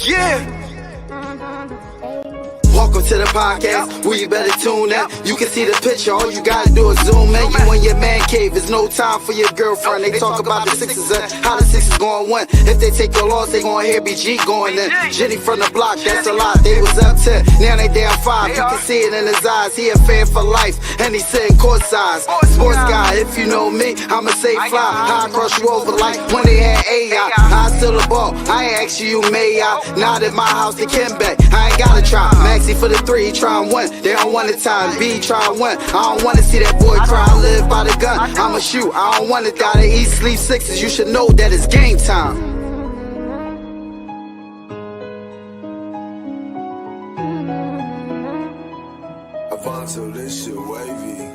Yeah. Welcome to the podcast, where you better tune in. You can see the picture, all you gotta do is zoom in. You in your man cave, it's no time for your girlfriend. They talk about the Sixers and how the Sixers gon' win. If they take the loss, they gon' hear BG going in. Jenny from the block, that's a lot. They was up 10, now they down 5. You can see it in his eyes, he a fan for life, and he sitting courtside. Sports guy, if you know me, I'ma say fly. High cross you over like when they had AI. I steal the ball, I ain't ask you, may I? Not at my house, they can bet. I ain't gotta try. Maxi for the 3, he try and win. They don't want the time. B try and win. I don't wanna see that boy cry. I live by the gun. I'ma shoot. I don't wanna die. To eat, sleep sixes. You should know that it's game time. Avanto, this shit wavy.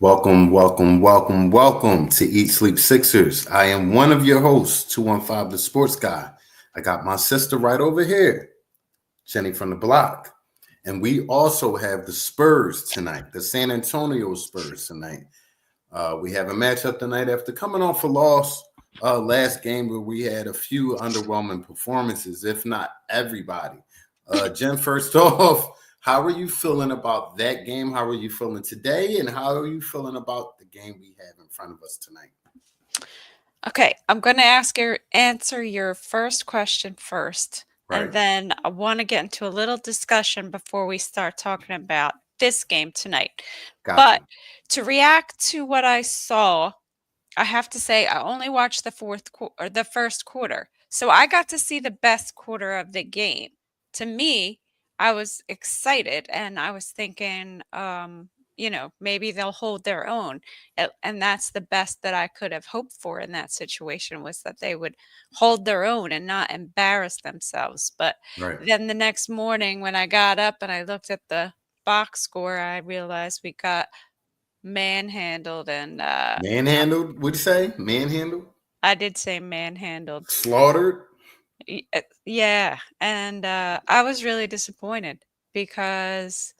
Welcome to Eat Sleep Sixers. I am one of your hosts, 215 the Sports Guy. I got my sister right over here, Jenny from the block. And we also have the Spurs tonight, the San Antonio Spurs tonight. We have a matchup tonight after coming off a loss last game where we had a few underwhelming performances, if not everybody. Jen, first off, how are you feeling about that game? How are you feeling today? And how are you feeling about the game we have in front of us tonight? Okay, I'm going to answer your first question first. Right. And then I want to get into a little discussion before we start talking about this game tonight. Gotcha. But to react to what I saw, I have to say I only watched the first quarter. So I got to see the best quarter of the game. To me, I was excited and I was thinking, maybe they'll hold their own. And that's the best that I could have hoped for in that situation, was that they would hold their own and not embarrass themselves. But then the next morning when I got up and I looked at the box score, I realized we got manhandled and manhandled? What'd you say? Manhandled? I did say manhandled. Slaughtered? Yeah, and I was really disappointed because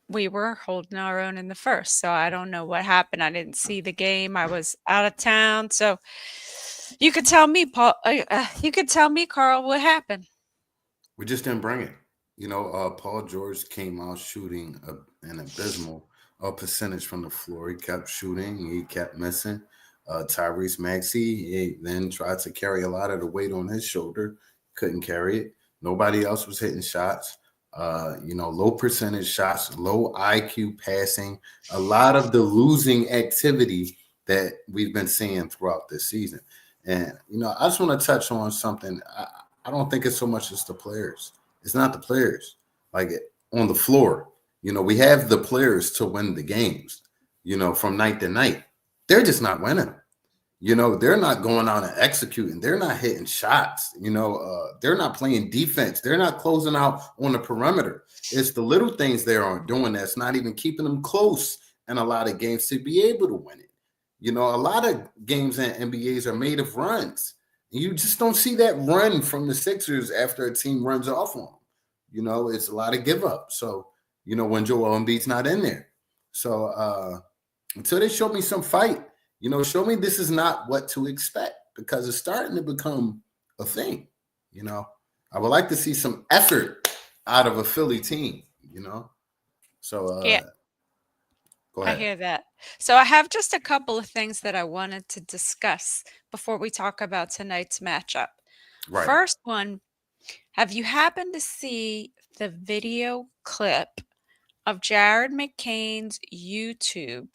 we were holding our own in the first. So I don't know what happened. I didn't see the game. I was out of town. So you could tell me, Paul. You could tell me, Carl, what happened. We just didn't bring it. Paul George came out shooting an abysmal percentage from the floor. He kept shooting. He kept missing. Tyrese Maxey then tried to carry a lot of the weight on his shoulder. Couldn't carry it. Nobody else was hitting shots. Low percentage shots, low IQ passing, a lot of the losing activity that we've been seeing throughout this season. And, I just want to touch on something. I don't think it's so much as the players. It's not the players. Like on the floor, we have the players to win the games, from night to night. They're just not winning. They're not going out and executing. They're not hitting shots. They're not playing defense. They're not closing out on the perimeter. It's the little things they aren't doing that's not even keeping them close in a lot of games to be able to win it. A lot of games in NBAs are made of runs. You just don't see that run from the Sixers after a team runs off on them. It's a lot of give up. So, when Joel Embiid's not in there. So until they show me some fight, show me this is not what to expect, because it's starting to become a thing. I would like to see some effort out of a Philly team, So, yeah. Go ahead. I hear that. So I have just a couple of things that I wanted to discuss before we talk about tonight's matchup. Right. First one, have you happened to see the video clip of Jared McCain's YouTube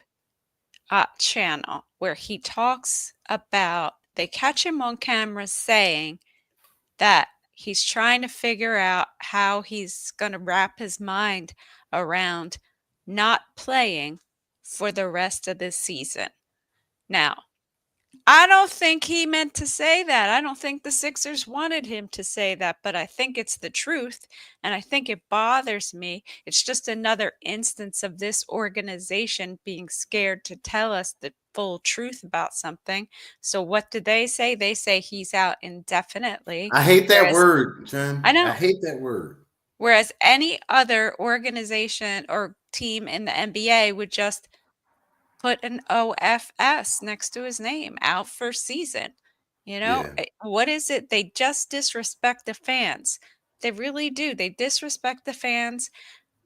channel where he talks about, they catch him on camera saying that he's trying to figure out how he's going to wrap his mind around not playing for the rest of this season. Now, I don't think he meant to say that. I don't think the Sixers wanted him to say that, but I think it's the truth, and I think it bothers me. It's just another instance of this organization being scared to tell us the full truth about something. So what do they say? They say he's out indefinitely, I hate that whereas word, Jen. I I know. hate that word. Whereas any other organization or team in the NBA would just put an OFS next to his name, out for season. Yeah. What is it? They just disrespect the fans. They really do. They disrespect the fans.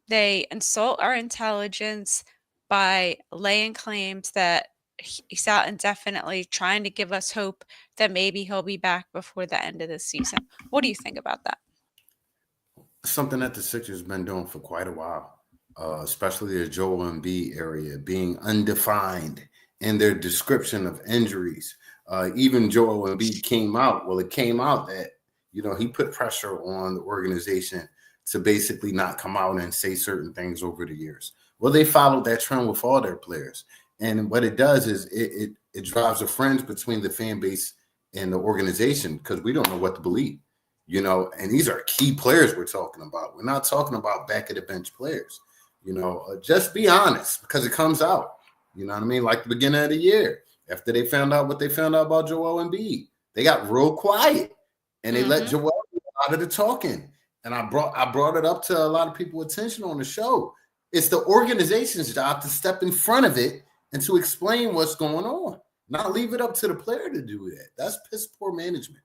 They insult our intelligence by laying claims that he's out indefinitely, trying to give us hope that maybe he'll be back before the end of the season. What do you think about that? Something that the Sixers been doing for quite a while, especially the Joel Embiid area, being undefined in their description of injuries. Even Joel Embiid came out. Well, it came out that he put pressure on the organization to basically not come out and say certain things over the years. Well, they followed that trend with all their players, and what it does is it drives a fringe between the fan base and the organization because we don't know what to believe. And these are key players we're talking about. We're not talking about back of the bench players. Just be honest because it comes out. You know what I mean? Like the beginning of the year, after they found out what they found out about Joel Embiid, they got real quiet and they let Mhm. Joel out of the talking. And I brought it up to a lot of people attention on the show. It's the organization's job to step in front of it and to explain what's going on, not leave it up to the player to do that. That's piss poor management.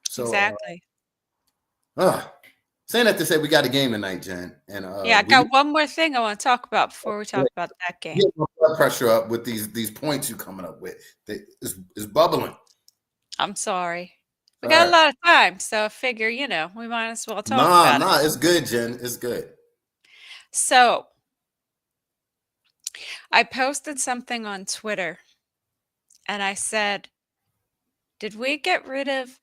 So Exactly. saying that to say we got a game tonight, Jen, and Yeah, I we got one more thing I wanna talk about before we talk about that game. get my blood pressure up with these points you coming up with. It's bubbling. I'm sorry. We All got a right. lot of time, so I figure, we might as well talk Nah, about it. nah, it's good, Jen. It's good. So, I posted something on Twitter and I said, "Did we get rid of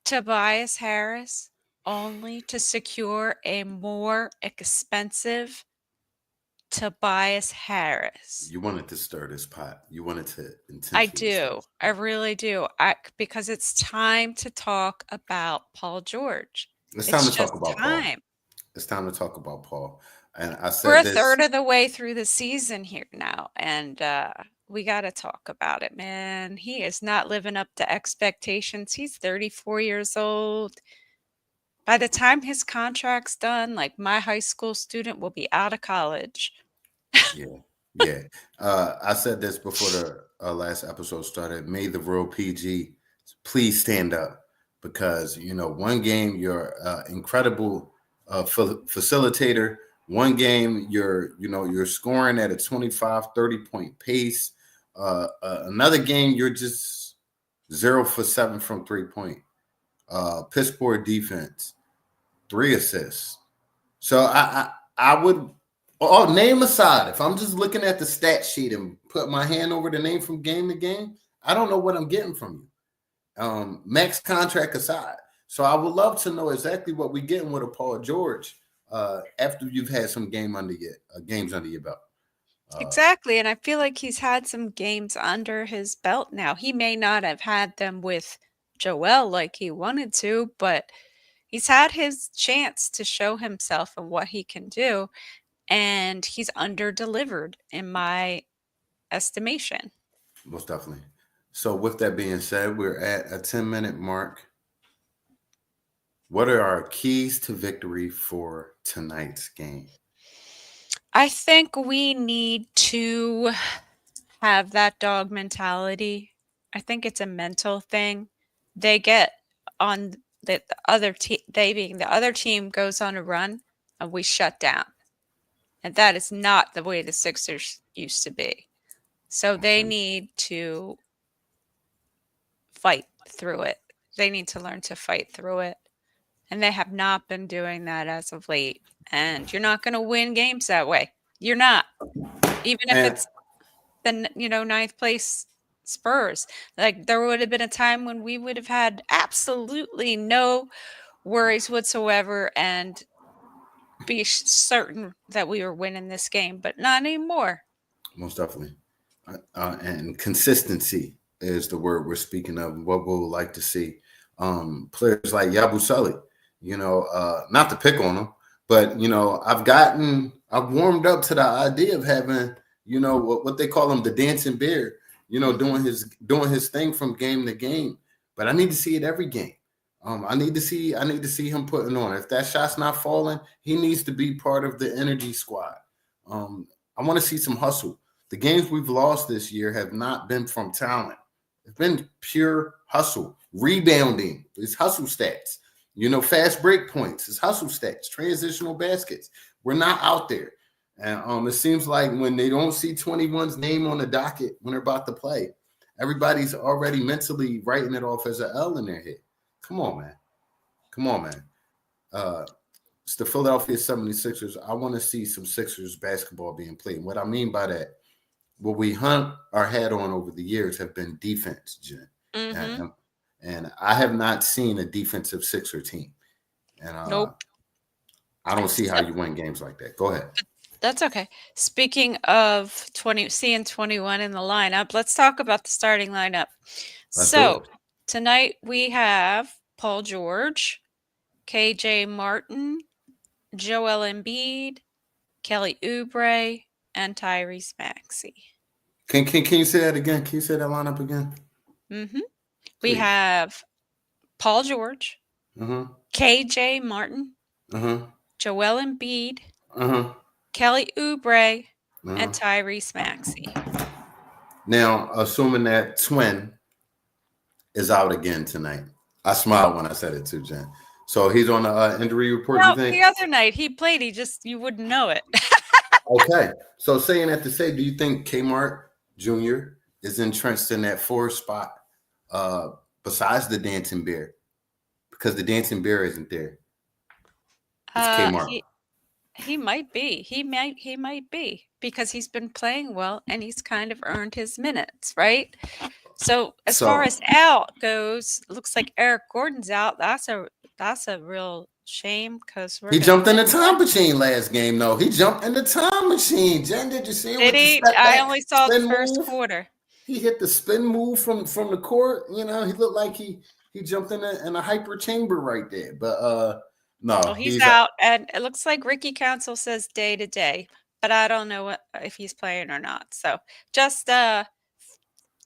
Tobias Harris only to secure a more expensive Tobias Harris?" You wanted to stir this pot. You wanted to I intentionally stir do. this I pot. really do. Because it's time to talk about Paul George. It's time It's to talk just about Paul. time. It's time to talk about Paul. And I We're said a this. third of the way through the season here now, and we got to talk about it, man. He is not living up to expectations. He's 34 years old. By the time his contract's done, like my high school student will be out of college. Yeah, yeah. I said this before the last episode started. May the real PG please stand up because one game you're incredible facilitator. One game you're scoring at a 25-30 point pace. Another game you're just 0 for 7 from 3 point. Piss poor defense. 3 assists. So I would name aside, if I'm just looking at the stat sheet and put my hand over the name from game to game, I don't know what I'm getting from you. Max contract aside. So I would love to know exactly what we're getting with a Paul George after you've had some games under your belt. Exactly, and I feel like he's had some games under his belt now. He may not have had them with Joel like he wanted to, but he's had his chance to show himself and what he can do, and he's under-delivered in my estimation. Most definitely. So with that being said, we're at a 10-minute mark. What are our keys to victory for tonight's game? I think we need to have that dog mentality. I think it's a mental thing. They get on the other team, they being the other team goes on a run and we shut down. And that is not the way the Sixers used to be. So they Okay. need to fight through it. They need to learn to fight through it. And they have not been doing that as of late. And you're not going to win games that way. You're not. Even if And it's the ninth place Spurs. Like there would have been a time when we would have had absolutely no worries whatsoever and be certain that we were winning this game, but not anymore. most definitely. And consistency. is the word we're speaking of. What we would like to see. Players like Yabusele, not to pick on him, but I've warmed up to the idea of having, what they call him, the dancing bear, doing his thing from game to game. But I need to see it every game. I need to see him putting on. If that shot's not falling, he needs to be part of the energy squad. I want to see some hustle. The games we've lost this year have not been from talent. It's been pure hustle. Rebounding is hustle stats. Fast break points is hustle stats. Transitional baskets. We're not out there. And it seems like when they don't see 21's name on the docket when they're about to play, everybody's already mentally writing it off as an L in their head. Come on, man. It's the Philadelphia 76ers. I want to see some Sixers basketball being played. And what I mean by that, what we hung our hat on over the years have been defense, Jen. Mm-hmm. And I have not seen a defensive Sixer team. And Nope. I don't see how you win games like that. Go ahead. That's okay. Speaking of seeing 21 in the lineup, let's talk about the starting lineup. Let's do So it. tonight we have Paul George, KJ Martin, Joel Embiid, Kelly Oubre, and Tyrese Maxey. Can you say that again? Can you say that lineup again? Mm-hmm. We have Paul George, KJ Martin, Joel Embiid, Kelly Oubre, and Tyrese Maxey. Now, assuming that twin is out again tonight. I smiled when I said it too, Jen. So he's on the injury report, you think? The other night he played, you wouldn't know it. Okay. So saying that to say, do you think Kmart Jr. is entrenched in that 4 spot besides the Dancing Bear? Because the Dancing Bear isn't there. It's Kmart. He might be. He might be because he's been playing well and he's kind of earned his minutes, right? So as far as out goes, looks like Eric Gordon's out. That's a real shame because he jumped in the time machine last game. though. He jumped in the time machine. Jen, did you see him? Did he? I only saw the first quarter. He hit the spin move from the court. He looked like he jumped in a hyper chamber right there. But no, well, he's out, and it looks like Ricky Council says day to day, but I don't know if he's playing or not. So just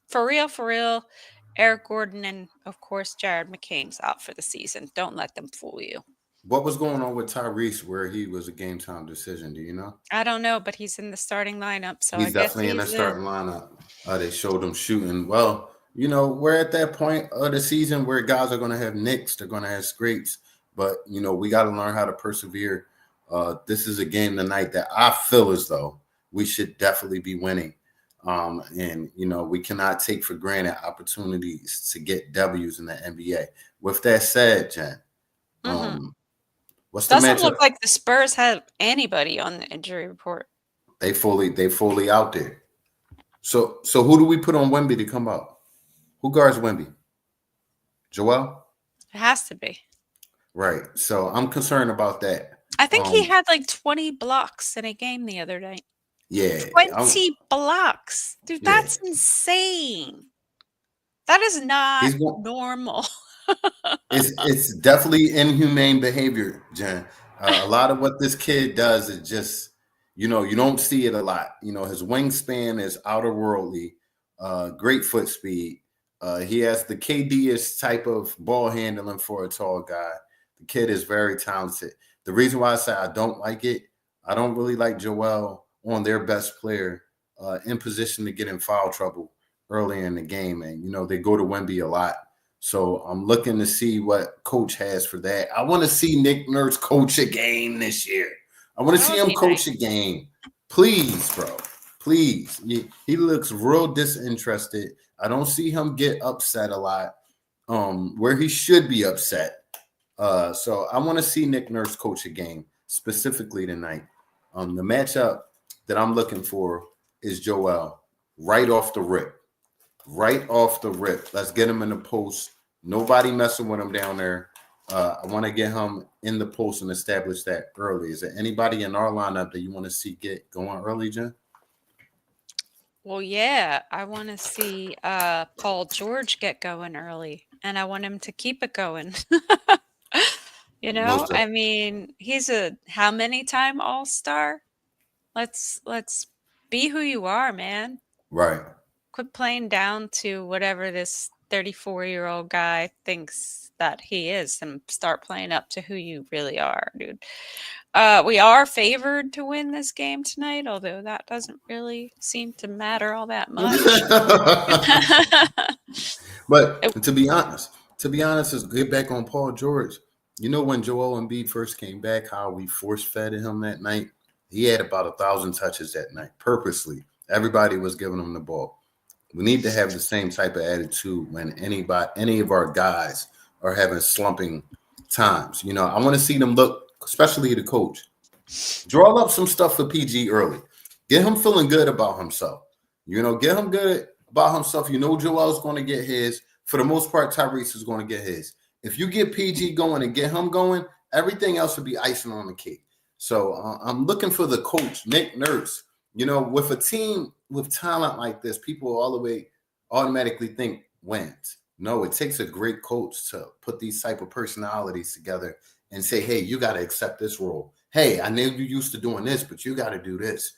for real, Eric Gordon and of course Jared McCain's out for the season. Don't let them fool you. What was going on with Tyrese where he was a game time decision? Do you know? I don't know, but he's in the starting lineup, so he's definitely in the starting lineup. They showed him shooting. Well, we're at that point of the season where guys are going to have nicks, they're going to have scrapes. But, we got to learn how to persevere. This is a game tonight that I feel as though we should definitely be winning. And we cannot take for granted opportunities to get W's in the NBA. With that said, Jen, what's the matchup? Doesn't look like the Spurs have anybody on the injury report. They fully out there. So who do we put on Wemby to come out? Who guards Wemby? Joel? It has to be. Right. So I'm concerned about that. I think he had like 20 blocks in a game the other night. Yeah. 20 blocks. Dude, that's insane. That is not normal. It's definitely inhumane behavior, Jen. A lot of what this kid does is just, you don't see it a lot. His wingspan is outer worldly, great foot speed. He has the KD-ish type of ball handling for a tall guy. The kid is very talented. The reason why I say I don't like it, I don't really like Joel on their best player in position to get in foul trouble early in the game. And, they go to Wemby a lot. So I'm looking to see what coach has for that. I want to see Nick Nurse coach a game this year. I want to see him coach a game. Please, bro. Please. He looks real disinterested. I don't see him get upset a lot where he should be upset. So I want to see Nick Nurse coach a game specifically tonight. The matchup that I'm looking for is Joel right off the rip. Let's get him in the post. Nobody messing with him down there. I want to get him in the post and establish that early. Is there anybody in our lineup that you want to see get going early, Jen? Well, yeah, I want to see Paul George get going early, and I want him to keep it going. Most I mean, he's a how many time All-Star? Let's be who you are, man. right. Quit playing down to whatever this 34-year-old guy thinks that he is and start playing up to who you really are, dude. We are favored to win this game tonight, although that doesn't really seem to matter all that much. But It- to be honest, is get back on Paul George. You know when Joel Embiid first came back, how we force fed him that night. He had about 1,000 touches that night, purposely. Everybody was giving him the ball. We need to have the same type of attitude when any of our guys are having slumping times. I want to see them look, especially the coach. Draw up some stuff for PG early. Get him feeling good about himself. Get him good about himself. Joel's going to get his. For the most part, Tyrese is going to get his. If you get PG going and get him going, everything else will be icing on the cake. So I'm looking for the coach, Nick Nurse. With a team with talent like this, people all the way automatically think wins. No, it takes a great coach to put these type of personalities together and say, hey, you got to accept this role. Hey, I know you're used to doing this, but you got to do this.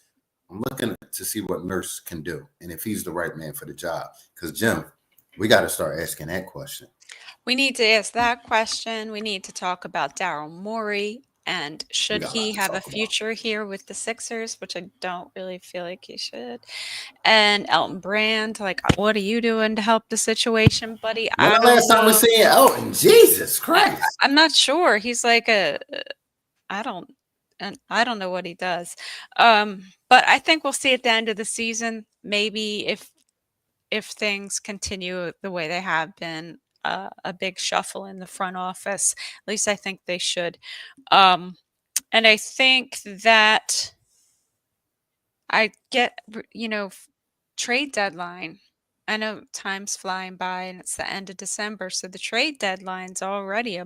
I'm looking to see what Nurse can do and if he's the right man for the job. Because, Jim, we got to start asking that question. we need to ask that question. We need to talk about Daryl Morey and We should got a lot he to have a talk about. future here with the Sixers, which I don't really feel like he should. And Elton Brand, like, what are you doing to help the situation, buddy? When I the don't last time we know. seen Elton? Jesus I, Christ. I'm not sure. He's like I don't, and I don't know what he does. But I think we'll see at the end of the season, maybe if things continue the way they have been, a big shuffle in the front office. At least I think they should. And I think that I get, trade deadline. I know time's flying by and it's the end of December, so the trade deadline's already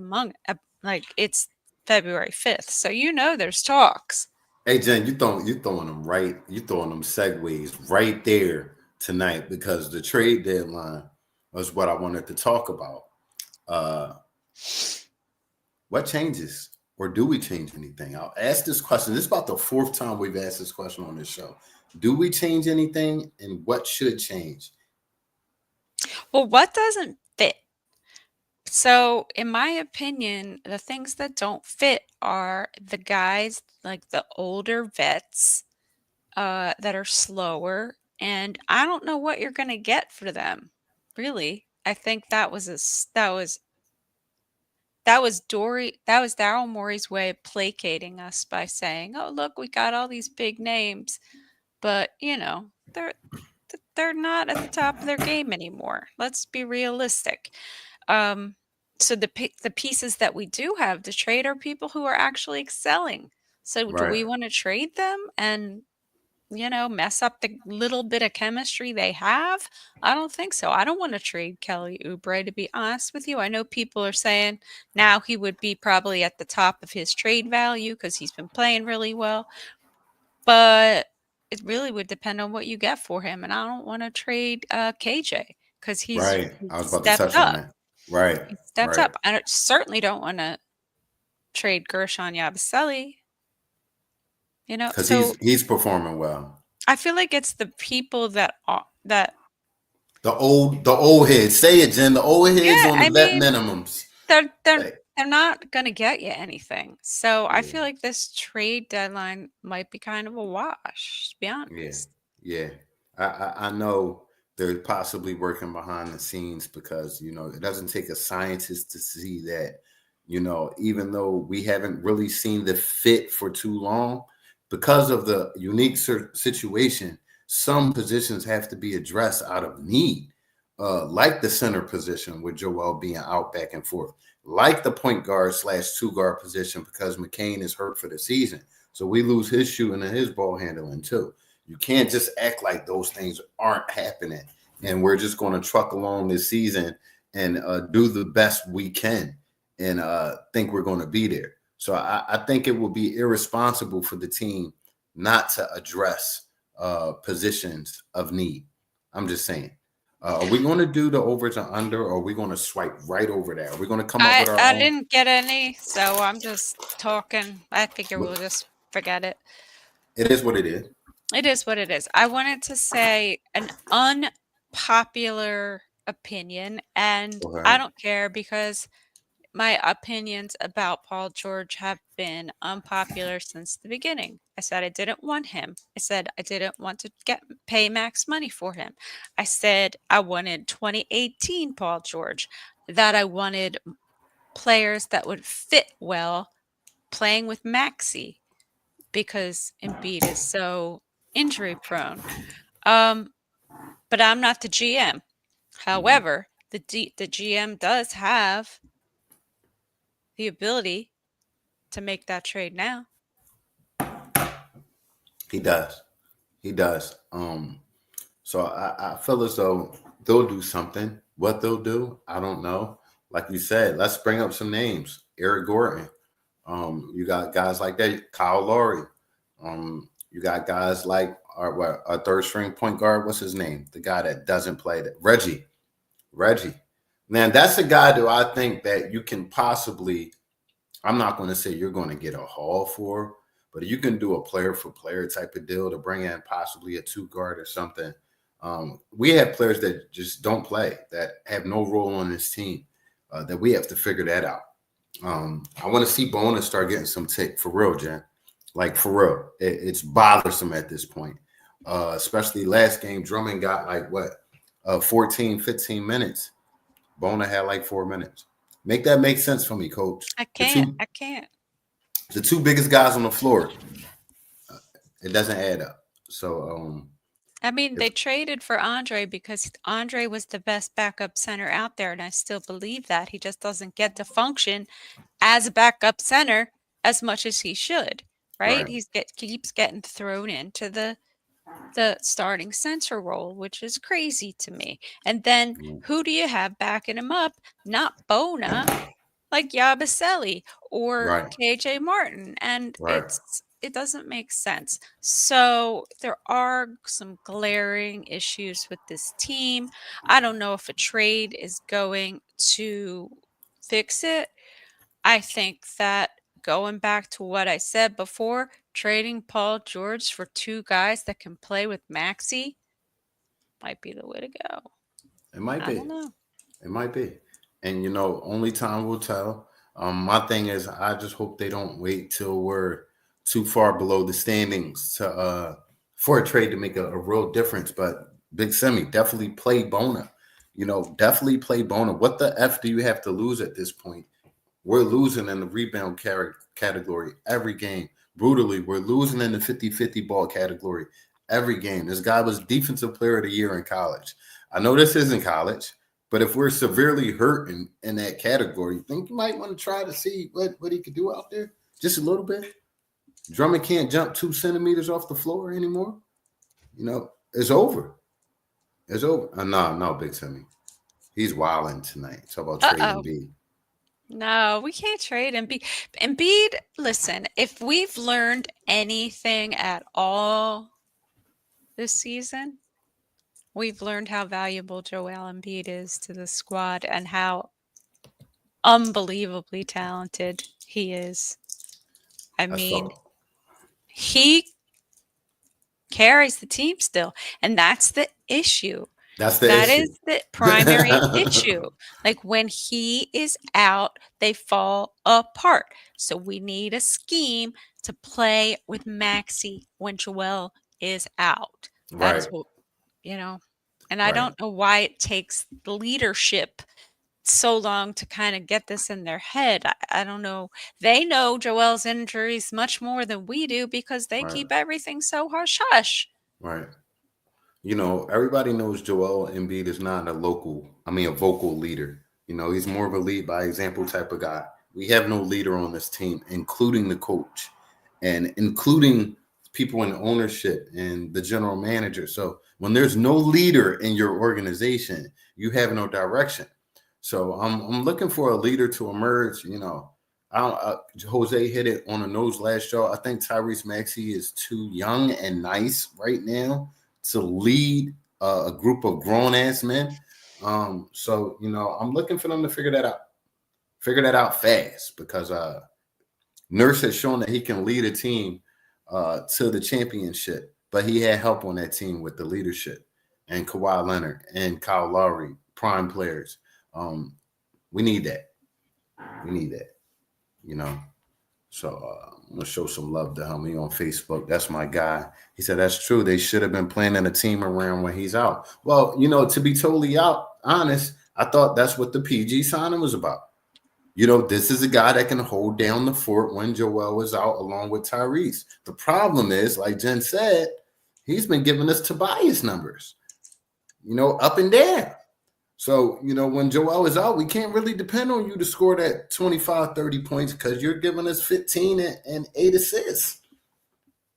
like it's February 5th. So there's talks. Hey, Jen, you throwing them segues right there tonight because the trade deadline was what I wanted to talk about. Uh, what changes or do we change anything? I'll ask this question. This is about the fourth time we've asked this question on this show. Do we change anything and what should change? Well, what doesn't fit? So, in my opinion, the things that don't fit are the guys, like the older vets, that are slower, and I don't know what you're gonna get for them, really. I think that was Daryl Morey's way of placating us by saying, "Oh, look, we got all these big names," but, they're not at the top of their game anymore. Let's be realistic. Um, so the pieces that we do have to trade are people who are actually excelling. So do Right. we want to trade them and mess up the little bit of chemistry they have? I don't think so. I don't want to trade Kelly Oubre, to be honest with you. I know people are saying now he would be probably at the top of his trade value because he's been playing really well, but it really would depend on what you get for him. And I don't want to trade KJ because Right. he I was about to stepped touch on up. that. Right. He stepped Right. up. Certainly don't want to trade Gershon Yabusele. Because he's So he's performing well. I feel like it's the people that The old heads. Say it, Jen. The old heads yeah, on the I vet mean minimums. they're they're Hey, they're not gonna get you anything. So I yeah. feel like this trade deadline might be kind of a wash, to be Yeah, honest. yeah. I know they're possibly working behind the scenes because it doesn't take a scientist to see that even though we haven't really seen the fit for too long because of the unique situation, some positions have to be addressed out of need, like the center position with Joel being out back and forth, like the point guard / two guard position because McCain is hurt for the season, so we lose his shooting and his ball handling too. You can't just act like those things aren't happening and we're just going to truck along this season and do the best we can and think we're going to be there. So I think it will be irresponsible for the team not to address positions of need. I'm just saying. Are we going to do the overs and under, or are we going to swipe right over that? Are we going to come up with our I own? didn't get any, so I'm just talking. I figure we'll just forget it. It is what it is. It is what it is. I wanted to say an unpopular opinion, and I Okay. don't care because my opinions about Paul George have been unpopular since the beginning. I said I didn't want him. I said I didn't want to pay max money for him. I said I wanted 2018 Paul George, that I wanted players that would fit well playing with Maxi because Embiid is so injury prone. Um, but I'm not the GM. Mhm. However, the GM does have the ability to make that trade now. He does. He does. So I feel as though they'll do something. What they'll do, I don't know. Like you said, let's bring up some names. Eric Gordon. You got guys like that. Kyle Lowry. You got guys like our third string point guard. What's his name? The guy that doesn't play that. Reggie. Reggie. Man, that's a guy that I think that you can possibly. I'm not going to say you're going to get a haul for, but you can do a player for player type of deal to bring in possibly a two guard or something. We have players that just don't play, that have no role on this team, that we have to figure that out. I want to see Bona start getting some tick for real, Jen. Like for real. It's bothersome at this point. Especially last game, Drummond got like what, 14, 15 minutes. Bona had like 4 minutes. Make that make sense for me, coach. I The can't. two I can't. the two biggest guys on the floor, it doesn't add up. So I mean, if they traded for Andre because Andre was the best backup center out there, and I still believe that. He just doesn't get to function as a backup center as much as he should, right? right, Keeps getting thrown into the starting center role, which is crazy to me. And then mm, who do you have backing him up? Not Bona, like Yabusele or right, KJ Martin. And right. it doesn't make sense. So there are some glaring issues with this team. I don't know if a trade is going to fix it. I think that going back to what I said before, trading Paul George for two guys that can play with Maxi might be the way to go. It might I be. don't know. It might be. And only time will tell. My thing is I just hope they don't wait till we're too far below the standings to for a trade to make a real difference. But Big Semi, definitely play Bona. Definitely play Bona. What the F do you have to lose at this point? We're losing in the rebound category every game. Brutally, we're losing in the 50-50 ball category every game. This guy was defensive player of the year in college. I know this isn't college, but if we're severely hurt in that category, you think you might want to try to see what he could do out there? Just a little bit. Drummond can't jump 2 centimeters off the floor anymore. It's over. It's over. No, Big Timmy. He's wilding tonight. Talk about trading Uh-oh. B. No, we can't trade Embiid. Embiid, listen, if we've learned anything at all this season, we've learned how valuable Joel Embiid is to the squad and how unbelievably talented he is. I That's mean, all. he carries the team still, and that's the issue. That's the That issue. is the primary issue. Like when he is out, they fall apart. So we need a scheme to play with Maxi when Joel is out. That is Right, what, and I right, don't know why it takes leadership so long to kind of get this in their head. I don't know. They know Joel's injuries much more than we do because they right, keep everything so hush hush. right. Everybody knows Joel Embiid is not a vocal leader. He's more of a lead by example type of guy. We have no leader on this team, including the coach and including people in ownership and the general manager. So when there's no leader in your organization, you have no direction. So I'm looking for a leader to emerge, Jose hit it on the nose last show. I think Tyrese Maxey is too young and nice right now to lead a group of grown ass men. So I'm looking for them to figure that out fast, because Nurse has shown that he can lead a team to the championship, but he had help on that team with the leadership, and Kawhi Leonard and Kyle Lowry, prime players. We need that. So I'm going to show some love to him. He on Facebook. That's my guy. He said, that's true. They should have been planning a team around when he's out. Well, to be totally honest, I thought that's what the PG signing was about. This is a guy that can hold down the fort when Joel was out, along with Tyrese. The problem is, like Jen said, he's been giving us Tobias numbers, up and down. So, when Joel is out, we can't really depend on you to score that 25, 30 points, because you're giving us 15 and 8 assists.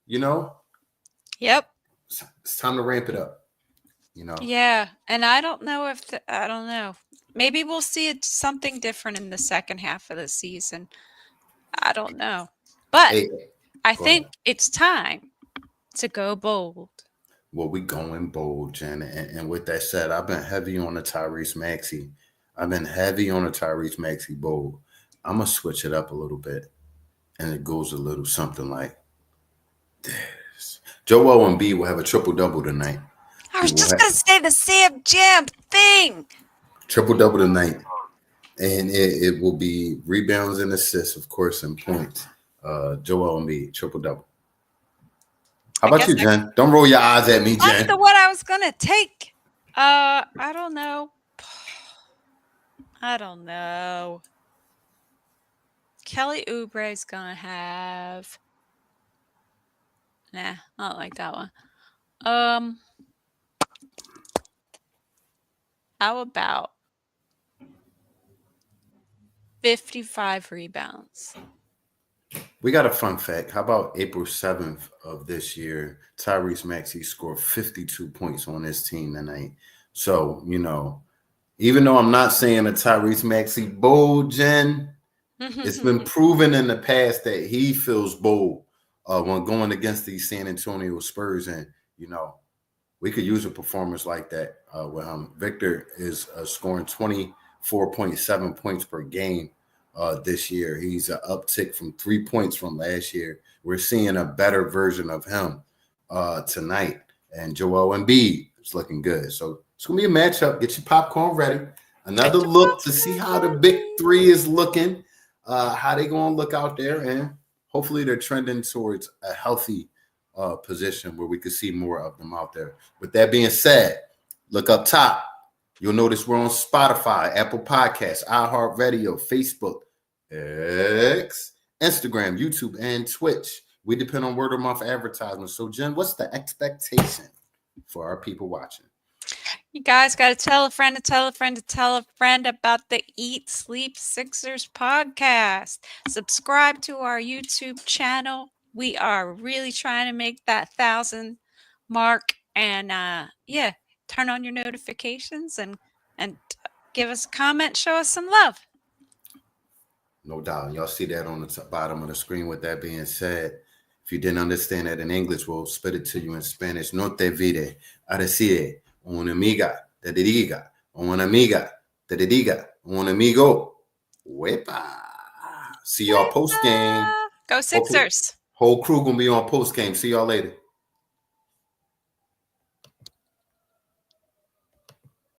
Yep. It's time to ramp it up, Yeah, and I don't know I don't know. Maybe we'll see something different in the second half of the season. I don't know. But I think it's time to go bold. Well, we going bold, Jen. And with that said, I've been heavy on the Tyrese Maxey. Bold. I'm going to switch it up a little bit. And it goes a little something like this. Joel Embiid will have a triple-double tonight. I was just going to say the Sam Jam thing. Triple-double tonight. And it will be rebounds and assists, of course, and points. Joel Embiid, triple-double. How about you, Jen? Don't roll your eyes at me, Jen. That's the one I was going to take. I don't know. Kelly Oubre's going to have... Nah, I don't like that one. How about 55 rebounds? We got a fun fact. How about April 7th of this year, Tyrese Maxey scored 52 points on his team tonight. So, even though I'm not saying a Tyrese Maxey bold, Jen, it's been proven in the past that he feels bold when going against these San Antonio Spurs. And, we could use a performance like that with him. Victor is scoring 24.7 points per game. This year. He's an uptick from 3 points from last year. We're seeing a better version of him tonight. And Joel Embiid is looking good. So it's going to be a matchup. Get your popcorn ready. Another look to see how the big three is looking, how they going to look out there. And hopefully they're trending towards a healthy position where we could see more of them out there. With that being said, look up top. You'll notice we're on Spotify, Apple Podcasts, iHeartRadio, Facebook, X, Instagram, YouTube, and Twitch. We depend on word of mouth advertisements. So, Jen, what's the expectation for our people watching? You guys got to tell a friend to tell a friend to tell a friend about the Eat, Sleep, Sixers podcast. Subscribe to our YouTube channel. We are really trying to make that 1,000 mark. And, turn on your notifications and give us a comment. Show us some love. No doubt. Y'all see that on the bottom of the screen. With that being said, if you didn't understand that in English, we'll spit it to you in Spanish. No te vire a decir una amiga te diga, una amiga te diga, un amigo. Wepa. See y'all post game. Go Sixers. Whole crew gonna be on post game. See y'all later.